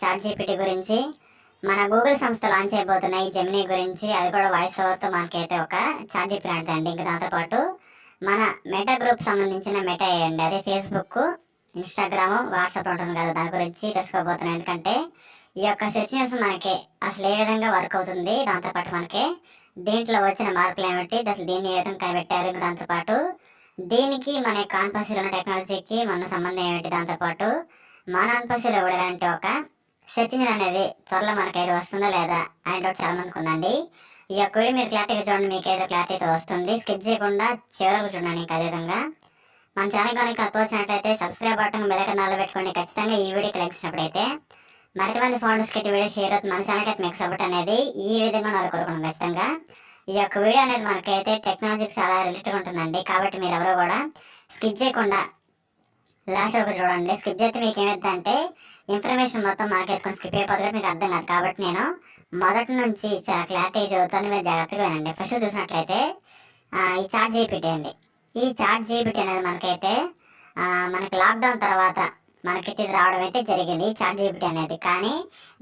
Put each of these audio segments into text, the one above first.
Chat GPT గురించి మన Google సంస్థ లాంచ్ చేయబోతున్నాయి జెమినీ గురించి. అది కూడా వాయిస్ ఓవర్తో మనకైతే ఒక చాట్ జీపీటీ అండి. ఇంకా దాంతోపాటు మన మెటా గ్రూప్ సంబంధించిన మెటా అండి, అదే ఫేస్బుక్, ఇన్స్టాగ్రామ్, వాట్సాప్ ఉంటుంది కదా, దాని గురించి తెలుసుకోబోతున్నాం. ఎందుకంటే ఈ యొక్క సెర్చ్ ఇంజిన్స్ మనకి అసలు ఏ విధంగా వర్క్ అవుతుంది, దాంతోపాటు మనకి దీంట్లో వచ్చిన మార్పులు ఏమిటి, అసలు దీన్ని ఏ విధంగా కనిపెట్టారు, దాంతోపాటు దీనికి మన కాన్పస్లో ఉన్న టెక్నాలజీకి మన సంబంధం ఏమిటి, దాంతోపాటు మన ఆన్పస్లో కూడా ఇలాంటి ఒక సెర్చ్ ఇంజిన్ అనేది త్వరలో మనకైతే వస్తుందా లేదా అనే డౌట్ చాలా మందికి ఉందండి. ఈ యొక్క వీడియో మీరు క్లారిటీగా చూడండి, మీకు ఏదో క్లారిటీ అయితే వస్తుంది. స్కిప్ చేయకుండా చివరకు చూడండి. ఇంకా అదేవిధంగా మన ఛానల్ కానీ కొత్త వచ్చినట్లయితే సబ్స్క్రైబ్ బటన్ బెల్ ఐకాన్ ఆల్లో పెట్టుకోండి. ఖచ్చితంగా ఈ వీడియోకి లైక్ ఇచ్చినప్పుడైతే మరింత మంది ఫౌండర్స్కి అయితే వీడియో షేర్ అవుతుంది. మన ఛానల్కి అయితే మీకు సపోర్ట్ అనేది ఈ విధంగా నాకు కోరుకున్నాం. ఖచ్చితంగా ఈ యొక్క వీడియో అనేది మనకైతే టెక్నాలజీకి చాలా రిలేటెడ్ ఉంటుందండి. కాబట్టి మీరు ఎవరో కూడా స్కిప్ చేయకుండా లాస్ట్ వరకు చూడండి. స్కిప్ చేస్తే మీకు ఏమైందంటే ఇన్ఫర్మేషన్ మొత్తం మనకైతే కొన్ని స్కిప్ అయిపోతుంది, మీకు అర్థం కాదు. కాబట్టి నేను మొదటి నుంచి చాలా క్లారిటీ చదువుతాను, మీరు జాగ్రత్తగా వినండి. ఫస్ట్ చూసినట్లయితే ఈ చాట్ జీపీటీ అండి. ఈ చాట్ జీపీటీ అనేది మనకైతే మనకి లాక్డౌన్ తర్వాత మనకైతే ఇది రావడం అయితే జరిగింది, ఈ చాట్ జీపీటీ అనేది. కానీ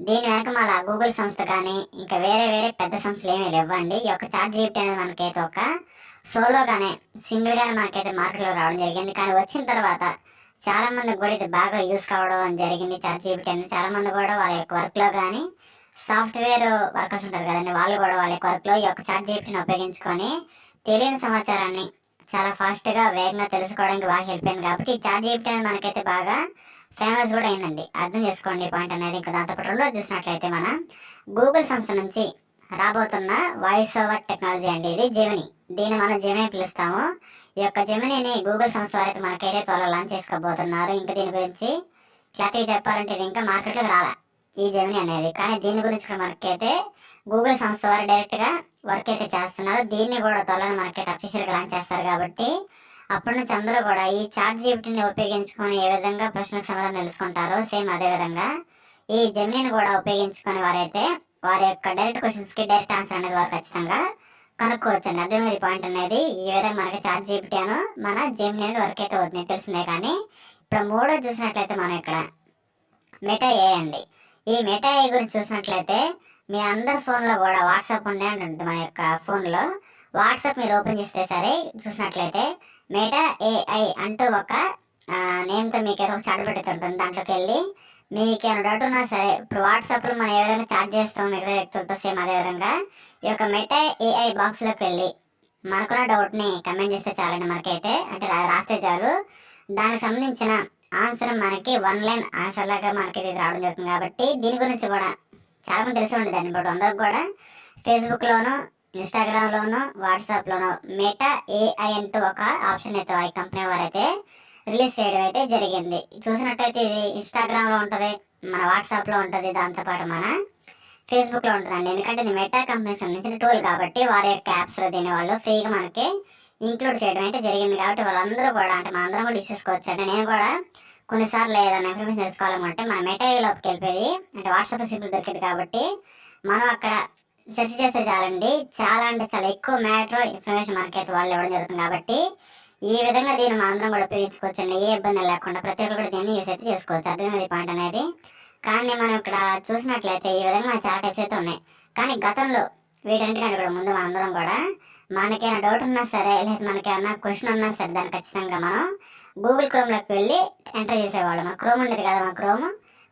దీని వెనక మన గూగుల్ సంస్థ కానీ ఇంకా వేరే పెద్ద సంస్థలు ఏమీ లేవండి. ఈ యొక్క చాట్ జీపీటీ అనేది మనకైతే ఒక సోలోగానే సింగిల్గానే మనకైతే మార్కెట్లో రావడం జరిగింది. కానీ వచ్చిన తర్వాత చాలా మందికి కూడా ఇది బాగా యూస్ కావడం జరిగింది. చాట్ జీపీటీ అనేది చాలా మంది కూడా వాళ్ళ యొక్క వర్క్లో కానీ సాఫ్ట్వేర్ వర్కర్స్ ఉంటారు కదండి, వాళ్ళు కూడా వాళ్ళ యొక్క వర్క్లో ఈ యొక్క చాట్ జీపీటీని ఉపయోగించుకొని తెలియని సమాచారాన్ని చాలా ఫాస్ట్గా వేగంగా తెలుసుకోవడానికి బాగా హెల్ప్ అయింది. కాబట్టి ఈ చాట్ జీపీటీ అనేది మనకైతే బాగా ఫేమస్ కూడా అయిందండి. అర్థం చేసుకోండి పాయింట్ అనేది. ఇంకా దాంతోపాటు రెండోది చూసినట్లయితే మన గూగుల్ సంస్థ నుంచి రాబోతున్న వాయిస్ ఓవర్ టెక్నాలజీ అండి, ఇది జెమినీ. దీన్ని మనం జెమినీ పిలుస్తాము. ఈ యొక్క జెమినీని గూగుల్ సంస్థ వారైతే మనకైతే త్వరలో లాంచ్ చేసుకోబోతున్నారు. ఇంకా దీని గురించి క్లారిటీగా చెప్పాలంటే ఇది ఇంకా మార్కెట్లోకి రాలా ఈ జెమినీ అనేది. కానీ దీని గురించి కూడా మనకైతే గూగుల్ సంస్థ వారు డైరెక్ట్గా వర్క్ అయితే చేస్తున్నారు. దీన్ని కూడా త్వరలో మనకైతే అఫీషియల్గా లాంచ్ చేస్తారు. కాబట్టి అప్పటి నుంచి అందరూ కూడా ఈ చాట్ జీపీటీని ఉపయోగించుకొని ఏ విధంగా ప్రశ్నలకు సమాధానం తెలుసుకుంటారో సేమ్ అదే విధంగా ఈ జెమినీని కూడా ఉపయోగించుకొని వారైతే వారి యొక్క డైరెక్ట్ క్వశ్చన్స్కి డైరెక్ట్ ఆన్సర్ అనేది వారు ఖచ్చితంగా కనుక్కోవచ్చు అండి. అదే పాయింట్ అనేది. ఈ విధంగా మనకి చాట్ జీపీటీ అను మన జెమినీ అనేది వర్క్ అయితే అవుతుంది తెలిసిందే. కానీ ఇప్పుడు మూడో చూసినట్లయితే మనం ఇక్కడ మెటా ఏ అండి. ఈ మెటా ఏ గురించి చూసినట్లయితే మీ అందరి ఫోన్లో కూడా వాట్సాప్ ఉండే ఉంటుంది. మన యొక్క ఫోన్లో వాట్సాప్ మీరు ఓపెన్ చేస్తే సరే చూసినట్లయితే మెటా ఏఐ అంటూ ఒక నేమ్తో మీకు ఏదో ఒక చాట్ పెట్టి ఉంటుంది. దాంట్లోకి వెళ్ళి మీకు ఏమైనా డౌట్ ఉన్నా సరే, ఇప్పుడు వాట్సాప్లో మనం ఏ విధంగా చాట్ చేస్తాం మిగతా వ్యక్తులతో సేమ్ అదే విధంగా ఈ యొక్క మెటా ఏఐ బాక్స్లోకి వెళ్ళి మనకున్న డౌట్ని కమెంట్ చేస్తే చాలండి. మనకైతే అంటే రాస్తే చాలు, దానికి సంబంధించిన ఆన్సర్ మనకి 1 లైన్ ఆన్సర్ లాగా మనకి ఇది రావడం జరుగుతుంది. కాబట్టి దీని గురించి కూడా చాలామంది తెలిసి ఉండేది అండి. బట్ అందరికి కూడా ఫేస్బుక్లోను, ఇన్స్టాగ్రామ్లోను, వాట్సాప్లోను మెటా ఏఐ అంటూ ఒక ఆప్షన్ అయితే ఈ కంపెనీ వారైతే రిలీజ్ చేయడం అయితే జరిగింది. చూసినట్టయితే ఇది ఇన్స్టాగ్రామ్లో ఉంటుంది, మన వాట్సాప్లో ఉంటుంది, దాంతోపాటు మన ఫేస్బుక్లో ఉంటుందండి. ఎందుకంటే ఇది మెటా కంపెనీకి సంబంధించిన టూల్ కాబట్టి వారి యొక్క యాప్స్లో దీని వాళ్ళు ఫ్రీగా మనకి ఇంక్లూడ్ చేయడం అయితే జరిగింది. కాబట్టి వాళ్ళందరూ కూడా అంటే మనందరం కూడా యూస్ చేసుకోవచ్చు. అంటే నేను కూడా కొన్నిసార్లు ఏదైనా ఇన్ఫర్మేషన్ తెలుసుకోవాలనుకుంటే మన మెటా లోకి వెళ్ళిపోయి అంటే వాట్సాప్ సింపుల్ దొరికింది కాబట్టి మనం అక్కడ సెర్చ్ చేస్తే చాలండి, చాలా అంటే చాలా ఎక్కువ మ్యాటర్ ఇన్ఫర్మేషన్ మనకైతే వాళ్ళు ఇవ్వడం జరుగుతుంది. కాబట్టి ఈ విధంగా దీన్ని మనం అందరం కూడా ఉపయోగించుకోవచ్చు అండి, ఏ ఇబ్బంది లేకుండా ప్రతి ఒక్కరు కూడా దీన్ని యూస్ అయితే చేసుకోవచ్చు. అర్థమైంది పాయింట్ అనేది. కానీ మనం ఇక్కడ చూసినట్లయితే ఈ విధంగా మన చాలా టైప్స్ అయితే ఉన్నాయి. కానీ గతంలో వీటన్నిటికంటే కూడా ముందు మనందరం కూడా మనకేమైనా డౌట్ ఉన్నా సరే లేదా మనకేమైనా క్వశ్చన్ ఉన్నా సరే దాన్ని ఖచ్చితంగా మనం గూగుల్ క్రోమ్లోకి వెళ్ళి ఎంటర్ చేసేవాళ్ళం. మన క్రోమ్ ఉండేది కదా, మన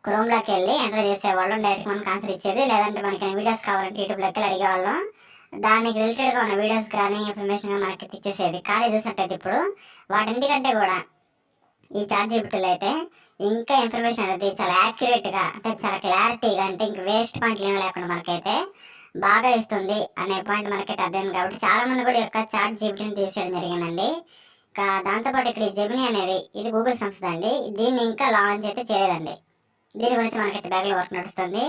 క్రోమ్లోకి వెళ్ళి ఎంటర్ చేసేవాళ్ళం, డైరెక్ట్ మనకు ఆన్సర్ ఇచ్చేది. లేదంటే మనకి వీడియోస్ కావాలంటే యూట్యూబ్లోకి వెళ్ళి అడిగేవాళ్ళం, దానికి రిలేటెడ్గా ఉన్న వీడియోస్ కానీ ఇన్ఫర్మేషన్ మనకి ఇచ్చేసేది. కానీ చూసినట్టయితే ఇప్పుడు వాటింటికంటే కూడా ఈ చాట్ జీపీటీలో అయితే ఇంకా ఇన్ఫర్మేషన్ అనేది చాలా యాక్యురేట్గా అంటే చాలా క్లారిటీగా అంటే ఇంక వేస్ట్ పాయింట్లు ఏమి లేకుండా మనకైతే బాగా ఇస్తుంది అనే పాయింట్ మనకైతే అర్థమైంది. కాబట్టి చాలామంది కూడా యొక్క చాట్ జీపీటీని తీసేయడం జరిగిందండి. ఇంకా దాంతోపాటు ఇక్కడ ఈ జెమినీ అనేది ఇది గూగుల్ సంస్థ అండి, దీన్ని ఇంకా లాంచ్ అయితే చేయలేదండి. దీని గురించి మనకైతే బ్యాగ్లో వర్క్ నడుస్తుంది.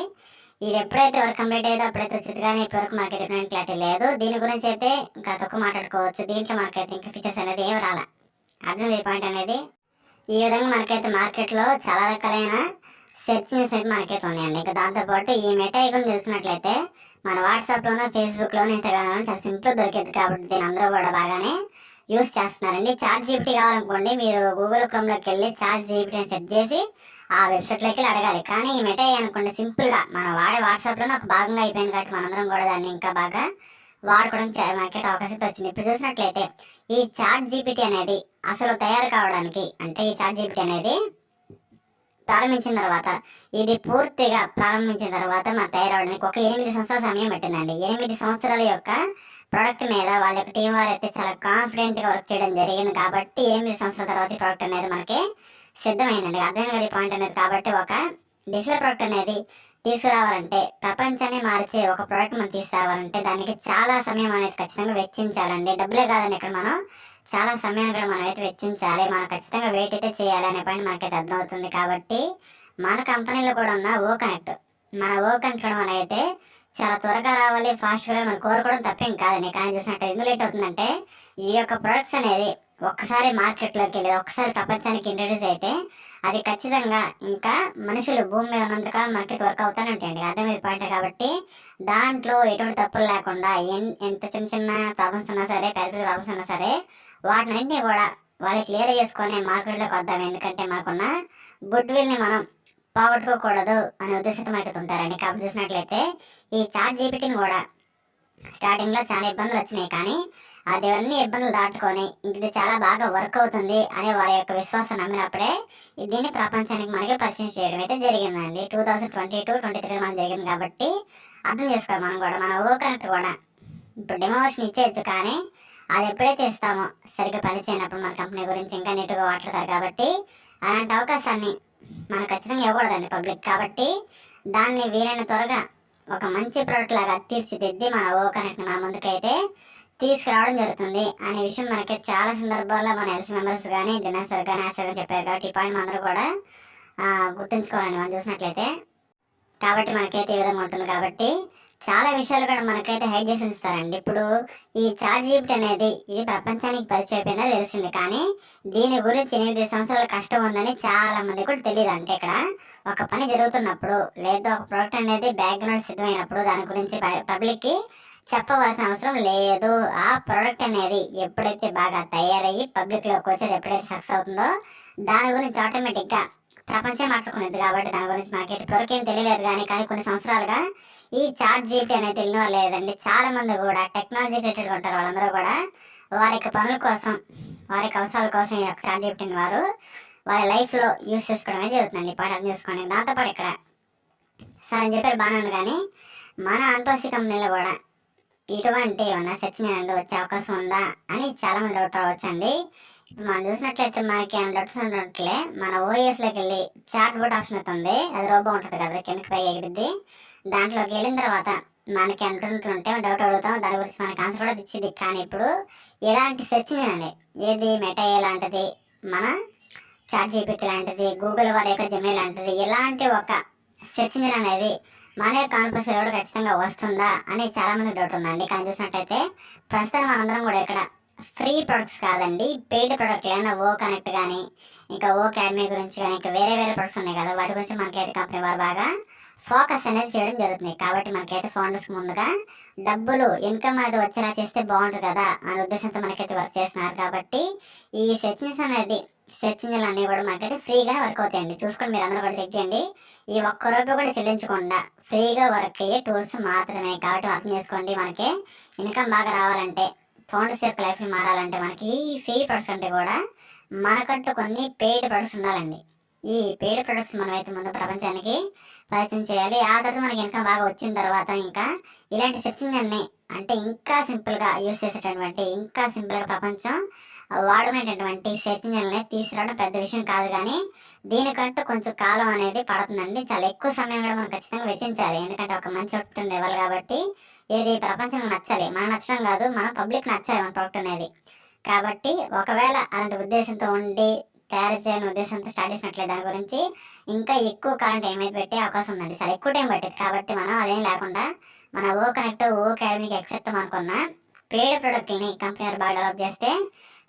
ఇది ఎప్పుడైతే వర్క్ కంప్లీట్ అయ్యేదో అప్పుడైతే వచ్చింది. కానీ ఇప్పటివరకు మనకైతే ఎటువంటి క్లారిటీ లేదు. దీని గురించి అయితే ఇంకా తక్కువ మాట్లాడుకోవచ్చు. దీంట్లో మనకైతే ఇంకా ఫీచర్స్ అనేది ఏమి రాలా. అర్థం పాయింట్ అనేది. ఈ విధంగా మనకైతే మార్కెట్లో చాలా రకాలైన సెర్చ్ ఇంజిన్స్ అయితే మనకైతే ఉన్నాయండి. ఇంకా దాంతోపాటు ఈ మెటా గురించి చూసినట్లయితే మన వాట్సాప్లోనూ, ఫేస్బుక్లోనూ, ఇన్స్టాగ్రామ్లోనూ చాలా సింపుల్ దొరికేది. కాబట్టి దీని అందరూ కూడా బాగానే యూస్ చేస్తున్నారండి. చాట్ జీపీటీ కావాలనుకోండి మీరు గూగుల్ క్రోమ్లోకి వెళ్ళి చాట్ జీపీటీ అని సెర్చ్ చేసి ఆ వెబ్సైట్లోకి వెళ్ళి అడగాలి. కానీ ఈ మెటా అనుకోండి సింపుల్గా మనం వాడే వాట్సాప్లోనే ఒక భాగంగా అయిపోయింది కాబట్టి మనందరం కూడా దాన్ని ఇంకా బాగా వాడుకోవడం మనకైతే అవకాశం వచ్చింది. ఇప్పుడు చూసినట్లయితే ఈ చాట్ జీపీటీ అనేది అసలు తయారు కావడానికి అంటే ఈ చాట్ జీపీటీ అనేది ప్రారంభించిన తర్వాత ఇది పూర్తిగా ప్రారంభించిన తర్వాత మన తయారవడానికి ఒక 8 సంవత్సరాల సమయం పట్టిందండి. 8 సంవత్సరాల యొక్క ప్రోడక్ట్ మీద వాళ్ళ యొక్క టీం వారు అయితే చాలా కాన్ఫిడెంట్గా వర్క్ చేయడం జరిగింది కాబట్టి 8 సంవత్సరాల తర్వాత ఈ ప్రోడక్ట్ అనేది మనకి సిద్ధమైందండి. అర్థమైంది కదా ఈ పాయింట్ అనేది. కాబట్టి ఒక డిజిటల్ ప్రోడక్ట్ అనేది తీసుకురావాలంటే ప్రపంచాన్ని మార్చే ఒక ప్రోడక్ట్ మనం తీసుకురావాలంటే దానికి చాలా సమయం అనేది ఖచ్చితంగా వెచ్చించాలండి. డబ్బులే కాదండి, ఇక్కడ మనం చాలా సమయాన్ని కూడా మనం అయితే వెచ్చించాలి. మనం ఖచ్చితంగా వెయిట్ అయితే చేయాలి అనే పాయింట్ మనకైతే అర్థమవుతుంది. కాబట్టి మన కంపెనీలో కూడా ఉన్న మన ఓ కనెక్ట్ కూడా మనమైతే చాలా త్వరగా రావాలి, ఫాస్ట్గా మనం కోరుకోవడం తప్పేం కాదండి. కానీ చూసినట్టు ఎందుకు లేట్ అవుతుందంటే ఈ యొక్క ప్రొడక్ట్స్ అనేది ఒక్కసారి మార్కెట్లోకి వెళ్ళి ఒక్కసారి ప్రపంచానికి ఇంట్రడ్యూస్ అయితే అది ఖచ్చితంగా ఇంకా మనుషులు భూమి మీద ఉన్నంతకాలం మనకి వర్క్ అవుతానే ఉంటాయండి. అర్థమైంది పాయింట్. కాబట్టి దాంట్లో ఎటువంటి తప్పులు లేకుండా ఎంత చిన్న చిన్న ప్రాబ్లమ్స్ ఉన్నా సరే, పెద్ద పెద్ద ప్రాబ్లమ్స్ ఉన్నా సరే వాటినన్నింటినీ కూడా వాళ్ళు క్లియర్ చేసుకొని మార్కెట్లోకి వద్దాం. ఎందుకంటే మనకున్న గుడ్ విల్ని మనం పోగొట్టుకోకూడదు అనే ఉద్దేశంతో మనకి ఉంటారండి. కాబట్టి చూసినట్లయితే ఈ చాట్ జీపీటీని కూడా స్టార్టింగ్లో చాలా ఇబ్బందులు వచ్చినాయి, కానీ అన్ని ఇబ్బందులు దాటుకొని ఇది చాలా బాగా వర్క్ అవుతుంది అనే వారి యొక్క విశ్వాసం నమ్మినప్పుడే దీన్ని ప్రపంచానికి మనకి పరిచయం చేయడం అయితే జరిగిందండి. 2022-23 మనకు జరిగింది. కాబట్టి అర్థం చేసుకోవాలి మనం కూడా మన ఓ కనెక్ట్ కూడా ఇప్పుడు డెమోషన్ ఇచ్చేయచ్చు, కానీ అది ఎప్పుడైతే ఇస్తామో సరిగ్గా పనిచేయనప్పుడు మన కంపెనీ గురించి ఇంకా నీట్గా మాట్లాడతారు. కాబట్టి అలాంటి అవకాశాన్ని మనం ఖచ్చితంగా ఇవ్వకూడదండి పబ్లిక్. కాబట్టి దాన్ని వీలైన త్వరగా ఒక మంచి ప్రోడక్ట్ లాగా తీర్చిదిద్ది మన ఓ కనెక్ట్ని మన ముందుకైతే తీసుకురావడం జరుగుతుంది అనే విషయం మనకి చాలా సందర్భాల్లో మన ఎల్సీ మెంబర్స్ కానీ దినాసర్ కానీ ఆసర్ కానీ చెప్పారు. కాబట్టి ఈ పాయింట్ అందరూ కూడా గుర్తుంచుకోవాలండి మనం చూసినట్లయితే. కాబట్టి మనకైతే ఈ విధంగా ఉంటుంది. కాబట్టి చాలా విషయాలు కూడా మనకైతే హైడ్ చేసి ఉంచుతారండి. ఇప్పుడు ఈ చాట్ జీపీటీ అనేది ఇది ప్రపంచానికి పరిచయం అయిపోయిందో తెలిసింది, కానీ దీని గురించి 8 సంవత్సరాల కష్టం ఉందని చాలా మంది కూడా తెలియదు. అంటే ఇక్కడ ఒక పని జరుగుతున్నప్పుడు లేదా ఒక ప్రోడక్ట్ అనేది బ్యాక్గ్రౌండ్ సిద్ధమైనప్పుడు దాని గురించి పబ్లిక్కి చెప్పవలసిన అవసరం లేదు. ఆ ప్రోడక్ట్ అనేది ఎప్పుడైతే బాగా తయారయ్యి పబ్లిక్లోకి వచ్చేది ఎప్పుడైతే సక్సెస్ అవుతుందో దాని గురించి ఆటోమేటిక్గా ప్రపంచం మాట్లాడుకునేది. కాబట్టి దాని గురించి మనకైతే ఇప్పటివరకు ఏం తెలియలేదు, కానీ కొన్ని సంవత్సరాలుగా ఈ చాట్ జీపీటీ అనేది తెలియని లేదండి. చాలా మంది కూడా టెక్నాలజీ రిలేటెడ్గా ఉంటారు. వాళ్ళందరూ కూడా వారి యొక్క పనుల కోసం, వారి యొక్క అవసరాల కోసం ఈ యొక్క చాట్ జీపీటీని వారు వాళ్ళ లైఫ్లో యూజ్ చేసుకోవడమే జరుగుతుందండి. పాఠం చేసుకోండి. దాంతోపాటు ఇక్కడ సార్ అని చెప్పారు బాగానే ఉంది, కానీ మన అన్పాసి కంపెనీలో కూడా ఇటువంటి ఏమన్నా సెర్చింగ్ అనేది వచ్చే అవకాశం ఉందా అని చాలా మంది డౌట్ రావచ్చండి. ఇప్పుడు మనం చూసినట్లయితే మనకి డౌట్స్ ఉన్నట్లే మన ఓఎస్లోకి వెళ్ళి చాట్ బోట్ ఆప్షన్ అవుతుంది. అది రోబో ఉంటుంది కదా, కిందకి పై ఎగిరిద్ది. దాంట్లోకి వెళ్ళిన తర్వాత మనకి అంటుంటుంటే డౌట్ అడుగుతాం, దాని గురించి మనకి ఆన్సర్ కూడా ఇచ్చింది. కానీ ఇప్పుడు ఎలాంటి సెర్చింగ్ అండి, ఏది మెటా లాంటిది, మన చాట్ జీపీటీ లాంటిది, గూగుల్ వారి యొక్క జెమినీ లాంటిది, ఇలాంటి ఒక సెర్చ్ ఇంజిన్ అనేది మన యొక్క ఆన్పర్సెల్ కూడా ఖచ్చితంగా వస్తుందా అని చాలా మంది డౌట్ ఉందండి. కానీ చూసినట్టయితే ప్రస్తుతం మనందరం కూడా ఇక్కడ ఫ్రీ ప్రొడక్ట్స్ కాదండి, పెయిడ్ ప్రొడక్ట్ ఏమైనా ఓ కనెక్ట్ కానీ ఇంకా ఓ అకాడమీ గురించి కానీ ఇంకా వేరే ప్రొడక్ట్స్ ఉన్నాయి కదా, వాటి గురించి మనకైతే కంపెనీ వారు బాగా ఫోకస్ అనేది చేయడం జరుగుతుంది. కాబట్టి మనకైతే ఫౌండర్స్ ముందుగా డబ్బులు ఇన్కమ్ అనేది వచ్చేలా చేస్తే బాగుంటుంది కదా అనే ఉద్దేశంతో మనకైతే వర్క్ చేస్తున్నారు. కాబట్టి ఈ సెర్చ్ ఇంజిన్లు అన్నీ కూడా మనకైతే ఫ్రీగా వర్క్ అవుతాయండి. చూసుకొని మీరు అందరూ కూడా చెక్ చేయండి. ఈ ఒక్క రూపాయి కూడా చెల్లించకుండా ఫ్రీగా వర్క్ అయ్యే టూల్స్ మాత్రమే. కాబట్టి అర్థం చేసుకోండి, మనకి ఇన్కమ్ బాగా రావాలంటే, ఫౌండర్స్ యొక్క లైఫ్ని మారాలంటే మనకి ఈ ఫ్రీ ప్రొడక్ట్స్ అంటే కూడా మనకంటూ కొన్ని పెయిడ్ ప్రొడక్ట్స్ ఉండాలండి. ఈ పెయిడ్ ప్రొడక్ట్స్ మనమైతే ముందు ప్రపంచానికి పరిచయం చేయాలి. ఆ తర్వాత మనకి ఇన్కమ్ బాగా వచ్చిన తర్వాత ఇంకా ఇలాంటి సెర్చింగ్ అన్ని అంటే ఇంకా సింపుల్గా యూజ్ చేసేటటువంటి, ఇంకా సింపుల్గా ప్రపంచం వాడుకునేటటువంటి సెర్చ్ ఇంజిన్ని తీసుకురావడం పెద్ద విషయం కాదు, కానీ దీనికంటూ కొంచెం కాలం అనేది పడుతుందండి. చాలా ఎక్కువ సమయం కూడా మనం ఖచ్చితంగా వెచ్చించాలి. ఎందుకంటే ఒక మంచి అవుట్పుట్ ఇవ్వాలి. కాబట్టి ఏది ప్రపంచం నచ్చాలి, మనం నచ్చడం కాదు, మన పబ్లిక్ నచ్చాలి మన ప్రోడక్ట్ అనేది. కాబట్టి ఒకవేళ అలాంటి ఉద్దేశంతో ఉండి తయారు చేయాలని ఉద్దేశంతో స్టార్ట్ చేసినట్లే దాని గురించి ఇంకా ఎక్కువ కాలం టైం అయితే పెట్టే అవకాశం ఉందండి. చాలా ఎక్కువ టైం పట్టేది. కాబట్టి మనం అదేం లేకుండా మన ఓ కనెక్ట్, ఓ అకాడమీకి ఎక్సెప్ట్ అనుకున్న పెయిడ్ ప్రొడక్ట్ని కంపెనీ బాగా డెవలప్ చేస్తే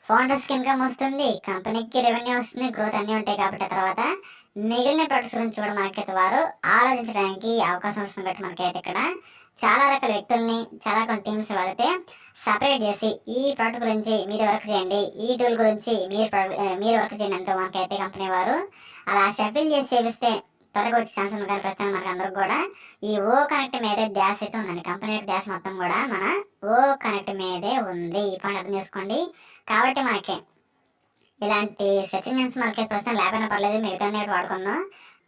ఫౌండర్స్కి ఇన్కమ్ వస్తుంది, కంపెనీకి రెవెన్యూ వస్తుంది, గ్రోత్ అన్నీ ఉంటాయి. కాబట్టి తర్వాత మిగిలిన ప్రొడక్ట్స్ గురించి కూడా మనకైతే వారు ఆలోచించడానికి అవకాశం వస్తుంది. కాబట్టి మనకైతే ఇక్కడ చాలా రకాల వ్యక్తుల్ని, చాలా కొన్ని టీమ్స్ వారైతే సపరేట్ చేసి ఈ ప్రోడక్ట్ గురించి మీరు వర్క్ చేయండి, ఈ టూల్ గురించి మీరు వర్క్ చేయండి అంటూ మనకైతే కంపెనీ వారు అలా షఫిల్ చేసి చేపిస్తే త్వరగా వచ్చే ఛాన్స్ ఉంది. కానీ ప్రస్తుతం మనకి అందరికి కూడా ఈ ఓ కనెక్ట్ మీదే ధ్యాస అయితే ఉందండి. కంపెనీ యొక్క ధ్యాస మొత్తం కూడా మన ఓ కనెక్ట్ మీదే ఉంది. ఈ పాయింట్ అర్థం చేసుకోండి. కాబట్టి మనకి ఇలాంటి సెర్చ్ ఇంజిన్స్ మనకి ప్రస్తుతం లేకపోయినా పర్లేదు, మిగతా వాడుకుందాం.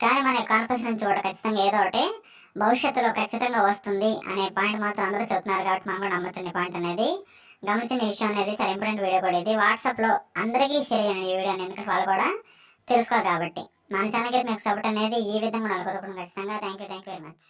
కానీ మన కాన్ఫరెన్స్ నుంచి కూడా ఖచ్చితంగా ఏదో ఒకటి భవిష్యత్తులో ఖచ్చితంగా వస్తుంది అనే పాయింట్ మాత్రం అందరూ చెప్తున్నారు. కాబట్టి మనం కూడా నమ్మొచ్చండి పాయింట్ అనేది. గమనించిన విషయం అనేది చాలా ఇంపార్టెంట్ వీడియో కూడా ఇది. వాట్సాప్లో అందరికీ షేర్ చేయండి ఈ వీడియో అనేది, ఎందుకంటే వాళ్ళు కూడా తెలుసుకోవాలి కాబట్టి. మన ఛానల్కి అయితే మీకు సపోర్ట్ అనేది ఈ విధంగా నలుగురు ఖచ్చితంగా. Thank you very much.